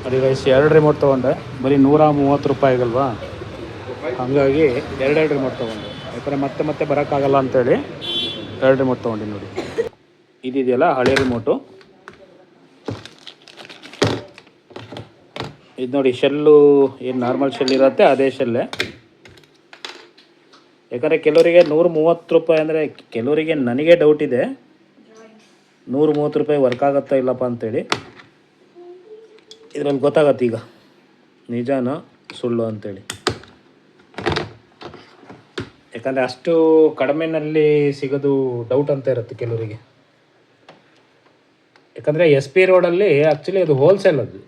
ನೋಡಿ guys, 2 remote ತೊಗೊಂಡೆ. ಬರೀ 130 ರೂಪಾಯಿಗಲ್ವಾ, ಹಾಗಾಗಿ 2 ರಿಮೋಟ್ ತೊಗೊಂಡೆ. ಯಾಕಂದರೆ ಮತ್ತೆ ಬರೋಕ್ಕಾಗಲ್ಲ ಅಂತೇಳಿ 2 ರಿಮೋಟ್ ತೊಗೊಂಡು. ನೋಡಿ ಇದಿದೆಯಲ್ಲ ಹಳೆ ರಿಮೋಟು, ಇದು ನೋಡಿ ಶೆಲ್ಲು ಏನು ನಾರ್ಮಲ್ ಶೆಲ್ ಇರುತ್ತೆ ಅದೇ ಶೆಲ್ಲೇ. ಯಾಕಂದರೆ ಕೆಲವರಿಗೆ 130 ರೂಪಾಯಿ ಅಂದರೆ, ಕೆಲವರಿಗೆ ನನಗೆ ಡೌಟ್ ಇದೆ 130 ರೂಪಾಯಿ ವರ್ಕ್ ಆಗುತ್ತಾ ಇಲ್ಲಪ್ಪ ಅಂತೇಳಿ. ಇದರಲ್ಲಿ ಗೊತ್ತಾಗತ್ತೆ ಈಗ ನಿಜಾನ ಸುಳ್ಳು ಅಂತೇಳಿ. ಯಾಕಂದರೆ ಅಷ್ಟು ಕಡಿಮೆನಲ್ಲಿ ಸಿಗೋದು ಡೌಟ್ ಅಂತ ಇರುತ್ತೆ ಕೆಲವರಿಗೆ. ಯಾಕಂದರೆ ಎಸ್ ಪಿ ರೋಡಲ್ಲಿ ಆ್ಯಕ್ಚುಲಿ ಅದು ಹೋಲ್ಸೇಲ್, ಅದು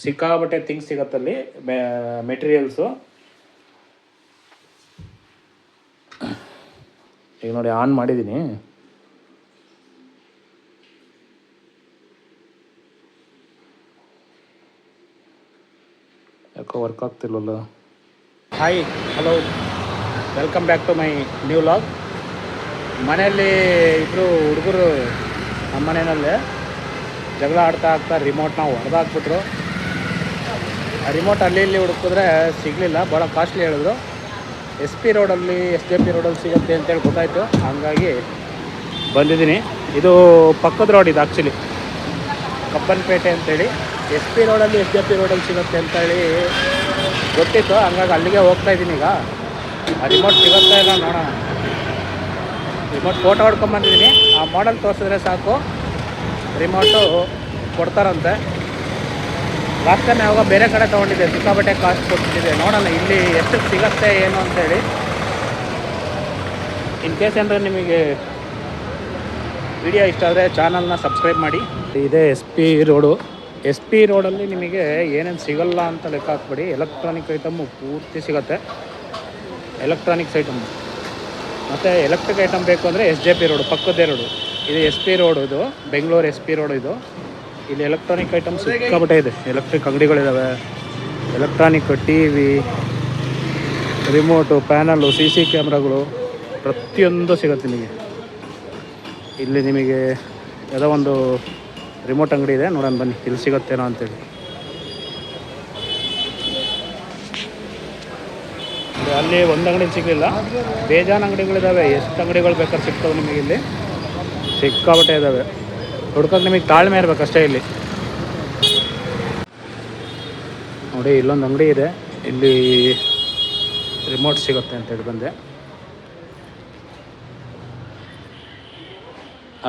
ಸಿಕ್ಕಾಬಟ್ಟೆ ಥಿಂಗ್ಸ್ ಸಿಗತ್ತಲ್ಲಿ, ಮೆಟೀರಿಯಲ್ಸು. ಈಗ ನೋಡಿ ಆನ್ ಮಾಡಿದ್ದೀನಿ, ಯಾಕೋ ವರ್ಕ್ ಆಗ್ತಿಲ್ವಲ್ಲ. Hi, hello, welcome back to my new vlog. ಮನೆಯಲ್ಲಿ ಇಬ್ಬರು ಹುಡುಗರು ನಮ್ಮ ಮನೆಯಲ್ಲೇ ಜಗಳ ಆಡ್ತಾ ರಿಮೋಟ್ನ ಹೊಡೆದಾಕ್ಬಿಟ್ರು. ಆ ರಿಮೋಟ್ ಅಲ್ಲಿ ಇಲ್ಲಿ ಹುಡುಕಿದ್ರೆ ಸಿಗಲಿಲ್ಲ, ಭಾಳ ಕಾಸ್ಟ್ಲಿ ಹೇಳಿದ್ರು. ಎಸ್ ಜೆ ಪಿ ರೋಡಲ್ಲಿ ಸಿಗುತ್ತೆ ಅಂತೇಳಿ ಗೊತ್ತಾಯಿತು, ಹಾಗಾಗಿ ಬಂದಿದ್ದೀನಿ. ಇದು ಪಕ್ಕದ ರೋಡ್, ಇದು ಆ್ಯಕ್ಚುಲಿ ಕಬ್ಬನ್ಪೇಟೆ ಅಂತೇಳಿ. ಎಸ್ ಜೆ ಪಿ ರೋಡಲ್ಲಿ ಸಿಗುತ್ತೆ ಅಂತೇಳಿ ಗೊತ್ತಿತ್ತು, ಹಂಗಾಗಿ ಅಲ್ಲಿಗೆ ಹೋಗ್ತಾಯಿದ್ದೀನಿ. ಈಗ ಆ ರಿಮೋಟ್ ಸಿಗುತ್ತಾ ಇಲ್ಲ ನೋಡೋಣ. ರಿಮೋಟ್ ಫೋಟೋ ಹೊಡ್ಕೊಂಬಂದಿದ್ದೀನಿ, ಆ ಮಾಡಲ್ ತೋರಿಸಿದ್ರೆ ಸಾಕು ರಿಮೋಟು ಕೊಡ್ತಾರಂತೆ. ಲಾಸ್ಟ್ ಟೈಮ್ ಯಾವಾಗ ಬೇರೆ ಕಡೆ ತೊಗೊಂಡಿದ್ದೆ, ಸಿಕ್ಕಾಬಟ್ಟೆ ಕಾಸ್ಟ್ ಕೊಟ್ಟಿದ್ದೆ. ನೋಡೋಣ ಇಲ್ಲಿ ಎಷ್ಟು ಸಿಗತ್ತೆ ಏನು ಅಂತೇಳಿ. ಇನ್ ಕೇಸ್ ಅಂದರೆ ನಿಮಗೆ ವಿಡಿಯೋ ಇಷ್ಟ ಆದರೆ ಚಾನಲ್ನ ಸಬ್ಸ್ಕ್ರೈಬ್ ಮಾಡಿ. ಇದೇ ಎಸ್ ಪಿ ರೋಡಲ್ಲಿ ನಿಮಗೆ ಏನೇನು ಸಿಗಲ್ಲ ಅಂತ ಲೆಕ್ಕ ಹಾಕ್ಬೇಡಿ. ಎಲೆಕ್ಟ್ರಾನಿಕ್ ಐಟಮ್ಮು ಪೂರ್ತಿ ಸಿಗುತ್ತೆ, ಎಲೆಕ್ಟ್ರಾನಿಕ್ಸ್ ಐಟಮ್ಮು. ಮತ್ತು ಎಲೆಕ್ಟ್ರಿಕ್ ಐಟಮ್ ಬೇಕು ಅಂದರೆ ಎಸ್ ಜೆ ಪಿ ರೋಡು, ಪಕ್ಕದೇ ರೋಡು. ಇದು ಎಸ್ ಪಿ ರೋಡು, ಇದು ಬೆಂಗಳೂರು ಎಸ್ ಪಿ ರೋಡು. ಇದು ಇಲ್ಲಿ ಎಲೆಕ್ಟ್ರಾನಿಕ್ ಐಟಮ್ಸ್ ಸಿಕ್ಕಾಬಟ್ಟೆ ಇದೆ. ಎಲೆಕ್ಟ್ರಿಕ್ ಅಂಗಡಿಗಳಿದ್ದಾವೆ, electronic T V, remote, panel, CC ಕ್ಯಾಮ್ರಾಗಳು ಪ್ರತಿಯೊಂದು ಸಿಗುತ್ತೆ ನಿಮಗೆ. ಇಲ್ಲಿ ನಿಮಗೆ ಯಾವುದೋ ಒಂದು ರಿಮೋಟ್ ಅಂಗಡಿ ಇದೆ, ನೋಡೋಣ ಬನ್ನಿ ಇಲ್ಲಿ ಸಿಗುತ್ತೇನೋ ಅಂತೇಳಿ. ಅಲ್ಲಿ ಒಂದು ಅಂಗಡಿ ಸಿಗಲಿಲ್ಲ, ಬೇಜಾನ್ ಅಂಗಡಿಗಳಿದ್ದಾವೆ. ಎಷ್ಟು ಅಂಗಡಿಗಳು ಬೇಕಾದ್ರೆ ಸಿಗ್ತವೆ ನಿಮಗೆ, ಇಲ್ಲಿ ಸಿಕ್ಕಾಬಟ್ಟೆ ಇದ್ದಾವೆ. ಹುಡ್ಕೋಕೆ ನಿಮಗೆ ತಾಳ್ಮೆ ಇರಬೇಕಷ್ಟೇ. ಇಲ್ಲಿ ನೋಡಿ ಇಲ್ಲೊಂದು ಅಂಗಡಿ ಇದೆ, ಇಲ್ಲಿ ರಿಮೋಟ್ ಸಿಗುತ್ತೆ ಅಂತೇಳಿ ಬಂದೆ.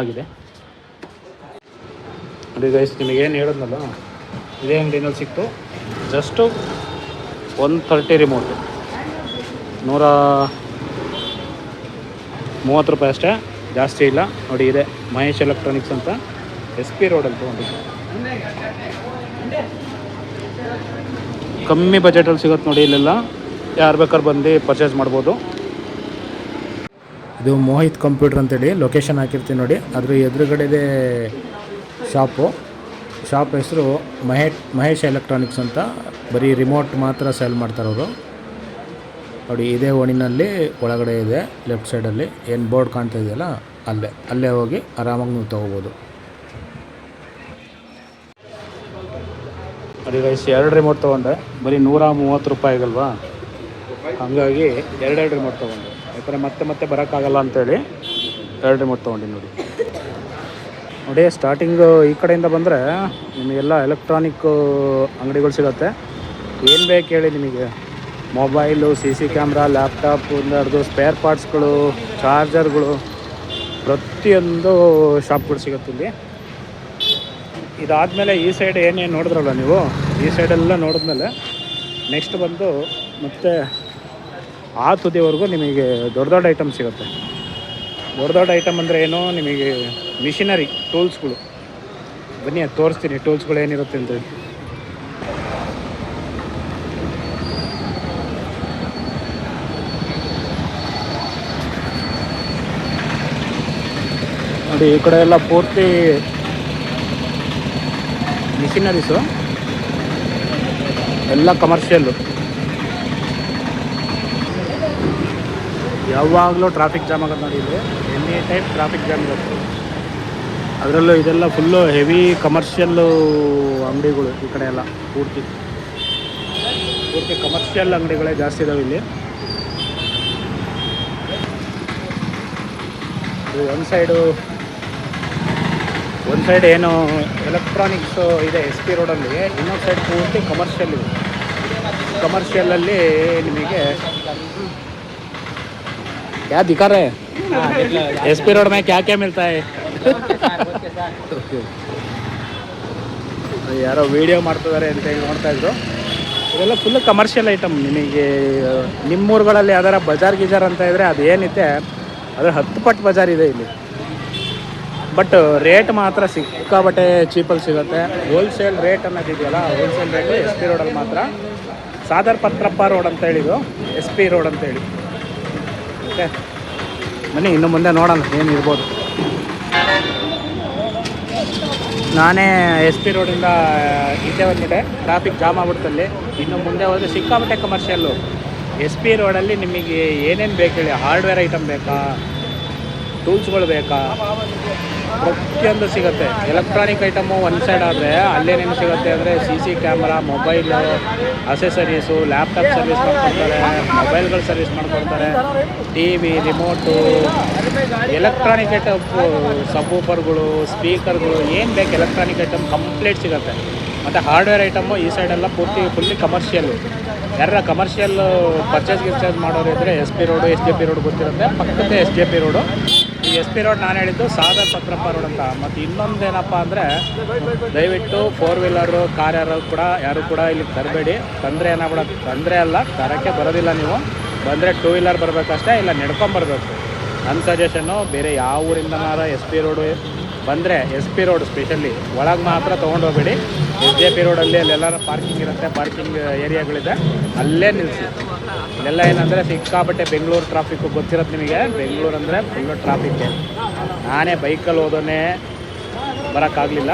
ಆಗಿದೆ ನೋಡಿ ಗೈಸ್, ನಿಮಗೇನು ಹೇಳಿದ್ನಲ್ಲ ಇದೇ ಅಂಗಡಿನಲ್ಲಿ ಸಿಕ್ತು. ಜಸ್ಟು 130 ರಿಮೋಟು, 130 ರೂಪಾಯಿ ಅಷ್ಟೇ, ಜಾಸ್ತಿ ಇಲ್ಲ. ನೋಡಿ ಇದೆ ಮಹೇಶ್ ಎಲೆಕ್ಟ್ರಾನಿಕ್ಸ್ ಅಂತ, ಎಸ್ ಪಿ ರೋಡಲ್ಲಿ ತೊಗೊಂಡಿದ್ದು. ಕಮ್ಮಿ ಬಜೆಟಲ್ಲಿ ಸಿಗುತ್ತೆ ನೋಡಿ ಇಲ್ಲೆಲ್ಲ, ಯಾರು ಬೇಕಾದ್ರೆ ಬಂದು ಪರ್ಚೇಸ್ ಮಾಡ್ಬೋದು. ಇದು ಮೋಹಿತ್ ಕಂಪ್ಯೂಟರ್ ಅಂತೇಳಿ ಲೊಕೇಶನ್ ಹಾಕಿರ್ತೀನಿ ನೋಡಿ, ಅದ್ರ ಎದುರುಗಡೆದೇ ಶಾಪ್ ಹೆಸರು ಮಹೇಶ್ ಎಲೆಕ್ಟ್ರಾನಿಕ್ಸ್ ಅಂತ. ಬರೀ ರಿಮೋಟ್ ಮಾತ್ರ ಸೇಲ್ ಮಾಡ್ತಾರವರು. ನೋಡಿ ಇದೇ ಓಣಿನಲ್ಲಿ ಒಳಗಡೆ ಇದೆ, ಲೆಫ್ಟ್ ಸೈಡಲ್ಲಿ ಏನು ಬೋರ್ಡ್ ಕಾಣ್ತಾ ಇದೆಯಲ್ಲ ಅಲ್ಲೇ ಹೋಗಿ ಆರಾಮಾಗಿ ನೀವು ತೊಗೋಬೋದು. ನೋಡಿ ಗೈಸ್, 2 ರಿಮೋಟ್ ತೊಗೊಂಡೆ. ಬರೀ 130 ರೂಪಾಯಿಗಲ್ವಾ, ಹಾಗಾಗಿ 2 ರಿಮೋಟ್ ತೊಗೊಂಡೆ. ಯಾಕಂದರೆ ಮತ್ತೆ ಬರೋಕ್ಕಾಗಲ್ಲ ಅಂತೇಳಿ 2 ರಿಮೋಟ್ ತೊಗೊಂಡು. ನೋಡಿ ಸ್ಟಾರ್ಟಿಂಗು ಈ ಕಡೆಯಿಂದ ಬಂದರೆ ನಿಮಗೆಲ್ಲ ಎಲೆಕ್ಟ್ರಾನಿಕ್ ಅಂಗಡಿಗಳು ಸಿಗುತ್ತೆ. ಏನು ಬೇಕು ಹೇಳಿ ನಿಮಗೆ, ಮೊಬೈಲು, CC ಕ್ಯಾಮ್ರಾ, ಲ್ಯಾಪ್ಟಾಪ್ ಹಿಡಿದು ಸ್ಪೇರ್ ಪಾರ್ಟ್ಸ್ಗಳು, ಚಾರ್ಜರ್ಗಳು, ಪ್ರತಿಯೊಂದು ಶಾಪ್ಗಳು ಸಿಗುತ್ತೆ ಇಲ್ಲಿ. ಇದಾದಮೇಲೆ ಈ ಸೈಡ್ ಏನೇನು ನೋಡಿದ್ರಲ್ಲ ನೀವು, ಈ ಸೈಡೆಲ್ಲ ನೋಡಿದ್ಮೇಲೆ ನೆಕ್ಸ್ಟ್ ಬಂದು ಮತ್ತೆ ಆ ತುದಿವರೆಗೂ ನಿಮಗೆ ದೊಡ್ಡ ಐಟಮ್ ಸಿಗುತ್ತೆ. ದೊಡ್ಡ ಐಟಮ್ ಅಂದರೆ ಏನು, ನಿಮಗೆ ಮಿಷಿನರಿ ಟೂಲ್ಸ್ಗಳು. ಬನ್ನಿ ಅದು ತೋರಿಸ್ತೀನಿ ಟೂಲ್ಸ್ಗಳು ಏನಿರುತ್ತೆ ಅಂತೇಳಿ. ನೋಡಿ ಈ ಕಡೆ ಎಲ್ಲ ಪೂರ್ತಿ ಮಿಷಿನರೀಸು, ಎಲ್ಲ ಕಮರ್ಷಿಯಲ್ಲು. ಯಾವಾಗಲೂ ಟ್ರಾಫಿಕ್ ಜಾಮ್ ಆಗೋದು ನೋಡಿ, ಇಲ್ಲಿ ಎನಿ ಟೈಮ್ ಟ್ರಾಫಿಕ್ ಜಾಮ್ ಇರುತ್ತೆ. ಅದರಲ್ಲೂ ಇದೆಲ್ಲ ಫುಲ್ಲು ಹೆವಿ ಕಮರ್ಷಿಯಲ್ಲು ಅಂಗಡಿಗಳು ಈ ಕಡೆ ಎಲ್ಲ ಪೂರ್ತಿ ಕಮರ್ಷಿಯಲ್ ಅಂಗಡಿಗಳೇ ಜಾಸ್ತಿ ಇದಾವೆ ಇಲ್ಲಿ. ಒಂದು ಸೈಡ್ ಏನು ಎಲೆಕ್ಟ್ರಾನಿಕ್ಸು ಇದೆ ಎಸ್ ಪಿ ರೋಡಲ್ಲಿ, ಇನ್ನೊಂದು ಸೈಡ್ ಪೂರ್ತಿ ಕಮರ್ಷಿಯಲ್ ಇದೆ. ಕಮರ್ಷಿಯಲಲ್ಲಿ ನಿಮಗೆ क्या दिखा रहे हैं एस पी रोड में क्या क्या मिलता है ಯಾರೋ ವಿಡಿಯೋ ಮಾಡ್ತಿದ್ದಾರೆ ಅಂತ ಹೇಳಿ ನೋಡ್ತಾ ಇದ್ರು. ಇದೆಲ್ಲ ಫುಲ್ ಕಮರ್ಷಿಯಲ್ ಐಟಮ್. ನಿಮಗೆ ನಿಮ್ಮೂರುಗಳಲ್ಲಿ ಯಾವ್ದಾರ ಬಜಾರ್ ಗೀಜಾರ್ ಅಂತ ಇದ್ದರೆ ಅದೇನಿದೆ ಅದರ 10 ಪಟ್ಟು ಬಜಾರ್ ಇದೆ ಇಲ್ಲಿ. ಬಟ್ ರೇಟ್ ಮಾತ್ರ ಸಿಕ್ಕಾಬಟ್ಟೆ ಚೀಪಲ್ಲಿ ಸಿಗುತ್ತೆ. ಹೋಲ್ಸೇಲ್ ರೇಟ್ ಅನ್ನೋದಿದೆಯಲ್ಲ, ಹೋಲ್ಸೇಲ್ ರೇಟು ಎಸ್ ಪಿ ರೋಡಲ್ಲಿ ಮಾತ್ರ. ಸಾದರ್ ಪತ್ರಪ್ಪ ರೋಡ್ ಅಂತ ಹೇಳಿದ್ದು ಎಸ್ ಪಿ ರೋಡ್ ಅಂತೇಳಿ. ಓಕೆ ಬನ್ನಿ ಇನ್ನು ಮುಂದೆ ನೋಡೋಣ ಏನಿರ್ಬೋದು. ನಾನೇ ಎಸ್ ಪಿ ರೋಡಿಂದ ಈಚೆ ಬಂದ್ಬಿಟ್ಟೆ, ಟ್ರಾಫಿಕ್ ಜಾಮ್ ಆಗ್ಬಿಡ್ತಲ್ಲಿ. ಇನ್ನು ಮುಂದೆ ಹೋದರೆ ಸಿಕ್ಕಾಬಟ್ಟೆ ಕಮರ್ಷಿಯಲ್ಲು. ಎಸ್ ಪಿ ರೋಡಲ್ಲಿ ನಿಮಗೆ ಏನೇನು ಬೇಕು ಹೇಳಿ, ಹಾರ್ಡ್ವೇರ್ ಐಟಮ್ ಬೇಕಾ, ಟೂಲ್ಸ್ಗಳು ಬೇಕಾ, ಪ್ರತಿಯೊಂದು ಸಿಗುತ್ತೆ. ಎಲೆಕ್ಟ್ರಾನಿಕ್ ಐಟಮು ಒಂದು ಸೈಡ್ ಆದರೆ ಅಲ್ಲೇನೇನು ಸಿಗುತ್ತೆ ಅಂದರೆ CC camera, mobile, accessories, laptop service ಮಾಡ್ಕೊಡ್ತಾರೆ, ಮೊಬೈಲ್ಗಳು ಸರ್ವಿಸ್ ಮಾಡ್ಕೊಡ್ತಾರೆ, TV, ರಿಮೋಟು, ಎಲೆಕ್ಟ್ರಾನಿಕ್ ಐಟಮ್, ಸಬ್ವೂಫರ್ಗಳು, ಸ್ಪೀಕರ್ಗಳು, ಏನು ಬೇಕು ಎಲೆಕ್ಟ್ರಾನಿಕ್ ಐಟಮ್ ಕಂಪ್ಲೀಟ್ ಸಿಗುತ್ತೆ. ಮತ್ತು ಹಾರ್ಡ್ವೇರ್ ಐಟಮು ಈ ಸೈಡೆಲ್ಲ ಫುಲ್ಲಿ ಕಮರ್ಷಿಯಲ್ಲು. ಯಾರ ಕಮರ್ಷಿಯಲ್ ಗಿರ್ಚೇಸ್ ಮಾಡೋರು ಇದ್ದರೆ S P road, SJP road ಗೊತ್ತಿರುತ್ತೆ, ಪಕ್ಕಕ್ಕೆ SJP ರೋಡು. ಈ ಎಸ್ ಪಿ ರೋಡ್ ನಾನು ಹೇಳಿದ್ದು ಸಾದರ್ ಪತ್ರಪ್ಪ ರೋಡ್ ಅಂತ. ಮತ್ತು ಇನ್ನೊಂದೇನಪ್ಪ ಅಂದರೆ ದಯವಿಟ್ಟು 4 ವೀಲರು ಕಾರ್ ಯಾರು ಕೂಡ ಇಲ್ಲಿ ತರಬೇಡಿ. ತೊಂದರೆ ಅಲ್ಲ, ತರೋಕ್ಕೆ ಬರೋದಿಲ್ಲ. ನೀವು ಬಂದರೆ 2 ವೀಲರ್ ಬರಬೇಕಷ್ಟೇ, ಇಲ್ಲ ನಡ್ಕೊಂಬರ್ಬೇಕು. ನನ್ನ ಸಜೆಷನ್ನು ಬೇರೆ ಯಾವ ಊರಿಂದನಾರ ಎಸ್ ಪಿ ರೋಡು ಬಂದರೆ ಎಸ್ ಪಿ ರೋಡ್ ಸ್ಪೆಷಲಿ ಒಳಗೆ ಮಾತ್ರ ತೊಗೊಂಡೋಗ್ಬೇಡಿ. SJP ರೋಡಲ್ಲಿ ಅಲ್ಲೆಲ್ಲರೂ ಪಾರ್ಕಿಂಗ್ ಇರುತ್ತೆ, ಪಾರ್ಕಿಂಗ್ ಏರಿಯಾಗಳಿದೆ, ಅಲ್ಲೇ ನಿಲ್ಲಿಸಿ. ಇಲ್ಲೆಲ್ಲ ಏನಂದರೆ ಸಿಕ್ಕಾಬಟ್ಟೆ ಬೆಂಗಳೂರು ಟ್ರಾಫಿಕ್ಕು ಗೊತ್ತಿರುತ್ತೆ ನಿಮಗೆ. ಬೆಂಗಳೂರು ಅಂದರೆ ಫುಲ್ಲು ಟ್ರಾಫಿಕ್ಕೆ. ನಾನೇ ಬೈಕಲ್ಲಿ ಹೋದೋನೇ ಬರೋಕ್ಕಾಗಲಿಲ್ಲ,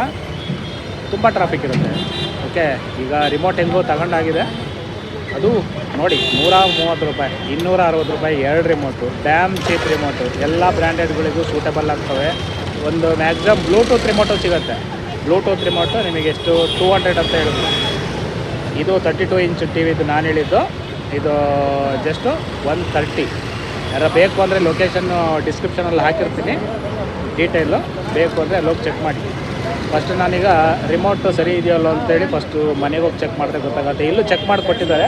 ತುಂಬ ಟ್ರಾಫಿಕ್ ಇರುತ್ತೆ. ಓಕೆ, ಈಗ ರಿಮೋಟ್ ಹೆಂಗೋ ತಗೊಂಡಾಗಿದೆ. ಅದು ನೋಡಿ 130 ರೂಪಾಯಿ, 260 ರೂಪಾಯಿ 2 ರಿಮೋಟು, ಡ್ಯಾಮ್ ಚೀಪ್ ರಿಮೋಟು. ಎಲ್ಲ ಬ್ರ್ಯಾಂಡೆಡ್ಗಳಿಗೂ ಸೂಟಬಲ್ ಆಗ್ತವೆ. ಒಂದು ಮ್ಯಾಕ್ಸಿಮಮ್ ಬ್ಲೂಟೂತ್ ರಿಮೋಟು ಸಿಗುತ್ತೆ. ಬ್ಲೂಟೂತ್ ರಿಮೋಟು ನಿಮಗೆ ಎಷ್ಟು 200 ಅಂತ ಹೇಳಿದ್ರು. ಇದು 32 ಇಂಚ್ TV ಇದು ನಾನು ಹೇಳಿದ್ದು. ಇದು ಜಸ್ಟು 130. ಯಾರು ಬೇಕು ಅಂದರೆ ಲೊಕೇಶನ್ನು ಡಿಸ್ಕ್ರಿಪ್ಷನಲ್ಲಿ ಹಾಕಿರ್ತೀನಿ, ಡೀಟೇಲು. ಬೇಕು ಅಂದರೆ ಅಲ್ಲೋಗಿ ಚೆಕ್ ಮಾಡಿ. ಫಸ್ಟ್ ನಾನೀಗ ರಿಮೋಟು ಸರಿ ಇದೆಯಲ್ಲ ಅಂತೇಳಿ ಫಸ್ಟು ಮನೆಗೆ ಹೋಗಿ ಚೆಕ್ ಮಾಡಿದ್ರೆ ಗೊತ್ತಾಗುತ್ತೆ. ಇಲ್ಲೂ ಚೆಕ್ ಮಾಡಿ ಕೊಟ್ಟಿದ್ದಾರೆ,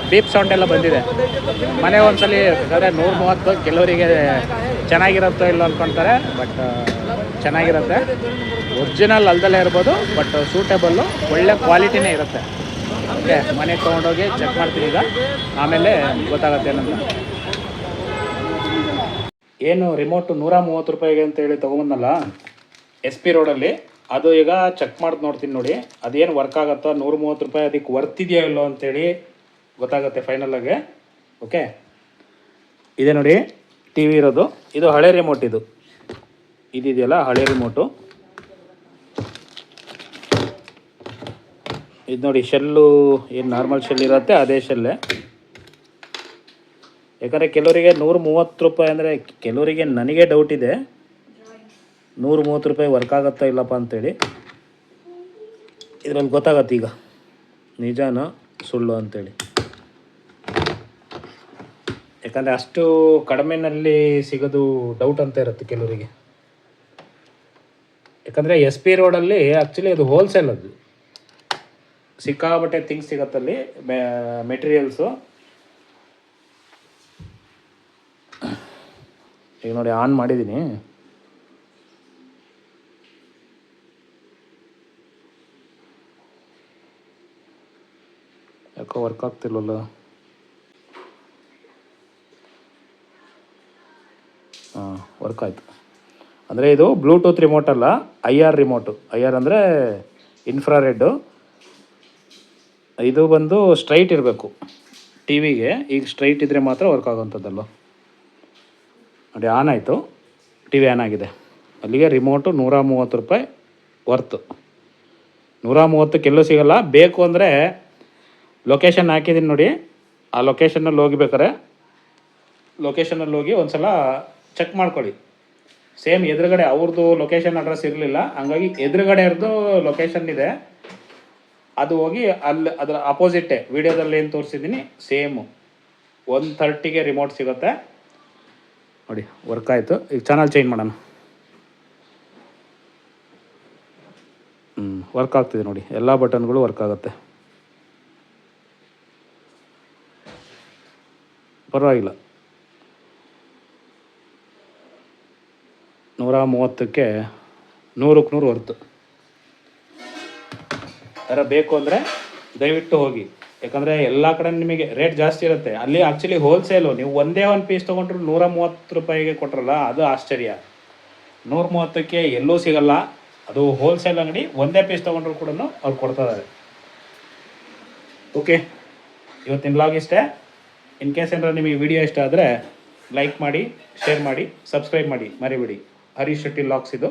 ಬೀಪ್ ಸೌಂಡ್ ಎಲ್ಲ ಬಂದಿದೆ. ಮನೆಗೆ ಒಂದ್ಸಲಿ ಬೇಕಾದ್ರೆ 130. ಕೆಲವರಿಗೆ ಚೆನ್ನಾಗಿರುತ್ತೋ ಇಲ್ಲ ಅಂದ್ಕೊಳ್ತಾರೆ, ಬಟ್ ಚೆನ್ನಾಗಿರುತ್ತೆ. ಒರಿಜಿನಲ್ ಅಲ್ದಲ್ಲೇ ಇರ್ಬೋದು, ಬಟ್ ಸೂಟೇಬಲ್ಲು, ಒಳ್ಳೆ ಕ್ವಾಲಿಟಿನೇ ಇರುತ್ತೆ. ಓಕೆ, ಮನೆಗೆ ತೊಗೊಂಡೋಗಿ ಚೆಕ್ ಮಾಡ್ತೀನಿ ಈಗ, ಆಮೇಲೆ ಗೊತ್ತಾಗುತ್ತೆ ಏನಂತ. ಏನು ರಿಮೋಟು 130 ರೂಪಾಯಿಗೆ ಅಂತೇಳಿ ತೊಗೊಂಬಂದಲ್ಲ ಎಸ್ ಪಿ ರೋಡಲ್ಲಿ, ಅದು ಈಗ ಚೆಕ್ ಮಾಡಿ ನೋಡ್ತೀನಿ ನೋಡಿ. ಅದೇನು ವರ್ಕ್ ಆಗುತ್ತೋ 130 ರೂಪಾಯಿ ಅದಕ್ಕೆ ವರ್ತಿದೆಯೋ ಇಲ್ಲೋ ಅಂತೇಳಿ ಗೊತ್ತಾಗುತ್ತೆ ಫೈನಲಾಗೆ. ಓಕೆ, ಇದೆ ನೋಡಿ TV ಇರೋದು. ಇದು ಹಳೆ ರಿಮೋಟ್. ಇದೆಯಲ್ಲ ಹಳೆ ರಿಮೋಟು. ಇದು ನೋಡಿ ಶೆಲ್ಲು, ಏನು ನಾರ್ಮಲ್ ಶೆಲ್ ಇರುತ್ತೆ ಅದೇ ಶೆಲ್ಲೇ. ಯಾಕಂದರೆ ಕೆಲವರಿಗೆ 130 ರೂಪಾಯಿ ಅಂದರೆ, ಕೆಲವರಿಗೆ ನನಗೆ ಡೌಟ್ ಇದೆ 130 ರೂಪಾಯಿ ವರ್ಕ್ ಆಗುತ್ತಾ ಇಲ್ಲಪ್ಪ ಅಂತೇಳಿ. ಇದರಲ್ಲಿ ಗೊತ್ತಾಗತ್ತೆ ಈಗ ನಿಜಾನ ಸುಳ್ಳು ಅಂತೇಳಿ. ಯಾಕಂದರೆ ಅಷ್ಟು ಕಡಿಮೆನಲ್ಲಿ ಸಿಗೋದು ಡೌಟ್ ಅಂತ ಇರುತ್ತೆ ಕೆಲವರಿಗೆ. ಯಾಕಂದರೆ ಎಸ್ ಪಿ ರೋಡಲ್ಲಿ ಆ್ಯಕ್ಚುಲಿ ಅದು ಹೋಲ್ಸೇಲ್, ಅದು ಸಿಕ್ಕಾಬಟ್ಟೆ ಥಿಂಗ್ಸ್ ಸಿಗತ್ತಲ್ಲಿ, ಮೆಟೀರಿಯಲ್ಸು. ಈಗ ನೋಡಿ ಆನ್ ಮಾಡಿದ್ದೀನಿ. ಯಾಕೋ ವರ್ಕ್ ಆಗ್ತಿಲ್ವಲ್ಲ. ವರ್ಕ್ ಆಯಿತು. ಅಂದರೆ ಇದು ಬ್ಲೂಟೂತ್ ರಿಮೋಟ್ ಅಲ್ಲ, IR ರಿಮೋಟು. IR ಅಂದರೆ ಇನ್ಫ್ರಾರೆಡ್ಡು. ಇದು ಬಂದು ಸ್ಟ್ರೈಟ್ ಇರಬೇಕು TVಗೆ. ಈಗ ಸ್ಟ್ರೈಟ್ ಇದ್ದರೆ ಮಾತ್ರ ವರ್ಕ್ ಆಗೋವಂಥದ್ದಲ್ಲ. ನೋಡಿ ಆನ್ ಆಯಿತು, TV ಆನ್ ಆಗಿದೆ. ಅಲ್ಲಿಗೆ ರಿಮೋಟು 130 ರೂಪಾಯಿ ವರ್ತು. 130 ಎಲ್ಲೂ ಸಿಗೋಲ್ಲ. ಬೇಕು ಅಂದರೆ ಲೊಕೇಶನ್ ಹಾಕಿದ್ದೀನಿ ನೋಡಿ, ಆ ಲೊಕೇಶನ್ನಲ್ಲಿ ಹೋಗಿ ಬೇಕಾರೆ ಲೊಕೇಶನ್ನಲ್ಲಿ ಹೋಗಿ ಒಂದು ಸಲ ಚೆಕ್ ಮಾಡ್ಕೊಳ್ಳಿ. ಸೇಮ್ ಎದುರುಗಡೆ ಅವ್ರದ್ದು ಲೊಕೇಶನ್ ಅಡ್ರೆಸ್ ಇರಲಿಲ್ಲ, ಹಂಗಾಗಿ ಎದುರುಗಡೆ ಅವ್ರದ್ದು ಲೊಕೇಶನ್ ಇದೆ, ಅದು ಹೋಗಿ ಅಲ್ಲಿ ಅದರ ಅಪೋಸಿಟ್ಟೆ ವಿಡಿಯೋದಲ್ಲಿ ಏನು ತೋರಿಸಿದ್ದೀನಿ ಸೇಮು 130ಗೆ ರಿಮೋಟ್ ಸಿಗುತ್ತೆ ನೋಡಿ. ವರ್ಕ್ ಆಯಿತು. ಈಗ ಚಾನಲ್ ಚೇಂಜ್ ಮಾಡೋಣ. ವರ್ಕ್ ಆಗ್ತಿದೆ ನೋಡಿ, ಎಲ್ಲ ಬಟನ್ಗಳು ವರ್ಕ್ ಆಗುತ್ತೆ, ಪರವಾಗಿಲ್ಲ. 130ಕ್ಕೆ 100ಕ್ಕೆ 100 ಹೊರ್ತು. ಥರ ಬೇಕು ಅಂದರೆ ದಯವಿಟ್ಟು ಹೋಗಿ, ಯಾಕಂದರೆ ಎಲ್ಲ ಕಡೆ ನಿಮಗೆ ರೇಟ್ ಜಾಸ್ತಿ ಇರುತ್ತೆ. ಅಲ್ಲಿ ಆ್ಯಕ್ಚುಲಿ ಹೋಲ್ಸೇಲು, ನೀವು ಒಂದೇ ಒಂದು ಪೀಸ್ ತೊಗೊಂಡ್ರು 130 ರೂಪಾಯಿಗೆ ಕೊಟ್ರಲ್ಲ, ಅದು ಆಶ್ಚರ್ಯ. 130ಕ್ಕೆ ಎಲ್ಲೂ ಸಿಗಲ್ಲ, ಅದು ಹೋಲ್ಸೇಲ್ ಅಂಗಡಿ. ಒಂದೇ ಪೀಸ್ ತೊಗೊಂಡ್ರು ಕೂಡ ಅವ್ರು ಕೊಡ್ತಾರೆ. ಓಕೆ, ಇವತ್ತಿನ ಬ್ಲಾಗ್ ಇಷ್ಟೇ. ಇನ್ ಕೇಸ್ ಏನಾರ ನಿಮಗೆ ವಿಡಿಯೋ ಇಷ್ಟ ಆದರೆ ಲೈಕ್ ಮಾಡಿ, ಶೇರ್ ಮಾಡಿ, ಸಬ್ಸ್ಕ್ರೈಬ್ ಮಾಡಿ ಮರಿಬೇಡಿ. ಹರೀಶ್ ಶೆಟ್ಟಿ ವ್ಲಾಗ್ಸ್ ಇದು,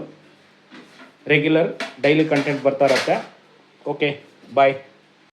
ರೆಗ್ಯುಲರ್ ಡೈಲಿ ಕಂಟೆಂಟ್ ಬರ್ತಾ ಇರುತ್ತೆ. ಓಕೆ, ಬಾಯ್.